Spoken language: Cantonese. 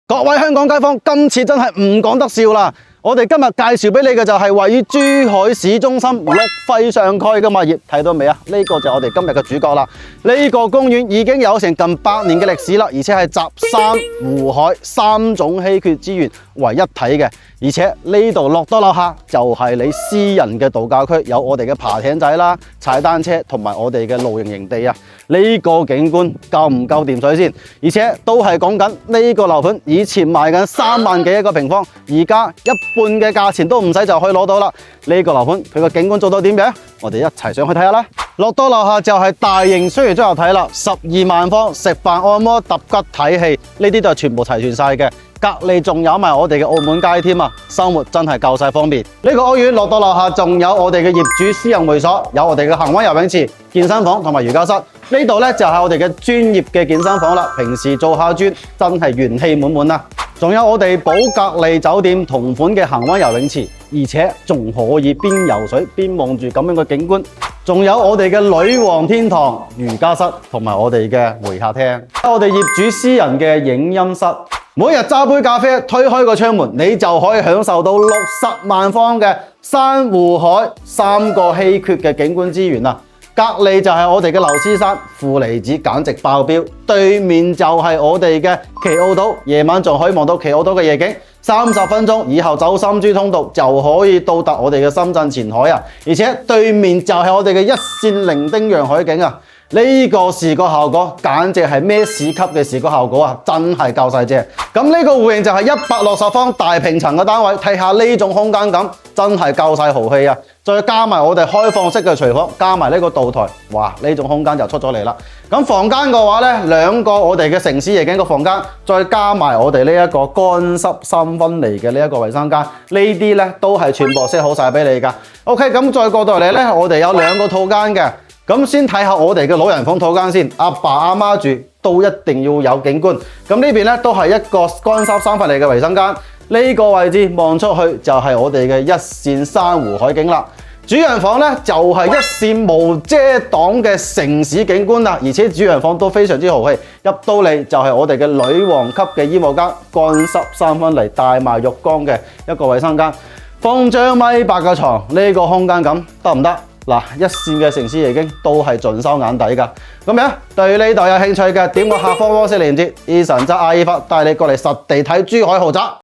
各位香港街坊，今次真係唔講得笑啦！我哋今日介紹俾你嘅就係位於珠海市中心綠肺上蓋嘅物業，睇到未啊？呢個就係我哋今日嘅主角啦。呢個公園已經有成近100年嘅歷史啦，而且係集山、湖海3種稀缺資源為一體嘅。而且呢度落多樓下就係你私人嘅度假區，有我哋嘅爬艇仔啦、踩單車同埋我哋嘅露營營地啊！呢個景觀夠唔夠掂水先？而且都係講緊呢個樓盤以前賣緊3萬幾一個平方，而家一半嘅價錢都唔使就可以攞到啦！呢個樓盤佢個景觀做到點樣？我哋一齊上去睇下啦！落多樓下就係大型商業綜合體啦，12萬方，食飯、按摩、揼骨、睇戲，呢啲都係全部齊全晒嘅。隔離仲有埋我哋嘅澳門街添啊！生活真係夠晒方便。呢個屋苑落到樓下仲有我哋嘅業主私人會所，有我哋嘅恆溫游泳池、健身房同埋瑜伽室。呢度咧就係我哋嘅專業嘅健身房啦。平時做下磚真係元氣滿滿啦。仲有我哋寶格麗酒店同款嘅恆溫游泳池，而且仲可以邊游水邊望住咁樣嘅景觀。仲有我哋嘅女王天堂、瑜伽室同埋我哋嘅會客廳。我哋業主私人嘅影音室。每日揸杯咖啡，推開個窗門，你就可以享受到60萬方嘅山湖海3個稀缺嘅景觀資源啦。隔離就係我哋嘅流獅山、負離子，簡直爆標。對面就係我哋嘅奇澳島，夜晚仲可以望到奇澳島嘅夜景。30分鐘以後走深珠通道就可以到達我哋嘅深圳前海啊！而且對面就係我哋嘅一線伶仃洋海景啊！呢個視覺效果簡直係咩市級嘅視覺效果啊！真係夠晒正。咁呢個戶型就係160方大平層嘅單位，睇下呢種空間感真係夠晒豪氣啊！再加埋我哋開放式嘅廚房，加埋呢個灶台，哇！呢種空間就出咗嚟啦。咁房間嘅話呢，2個我哋嘅城市夜景嘅房間，再加埋我哋呢一個乾濕3分離嘅呢一個衛生間，呢啲呢都係全部 set 好晒俾你㗎。OK， 咁再過到嚟呢，我哋有2個套間嘅。咁先睇下我哋嘅老人房套間先，阿爸阿媽住都一定要有景觀。咁呢邊咧都係一個乾濕3分離嘅衛生間，呢個位置望出去就係我哋嘅一線珊瑚海景啦。主人房咧就係一線無遮擋嘅城市景觀啦，而且主人房都非常之豪氣，入到嚟就係我哋嘅女王級嘅衣帽間，乾濕3分離帶埋浴缸嘅一個衛生間，放張1.8米嘅床，呢個空間感得唔得？嗱，一線嘅城市夜景都係盡收眼底㗎。咁樣對呢度有興趣嘅，點個下方 WhatsApp 鏈接，Eason 則阿爾法帶你過嚟實地睇珠海豪宅。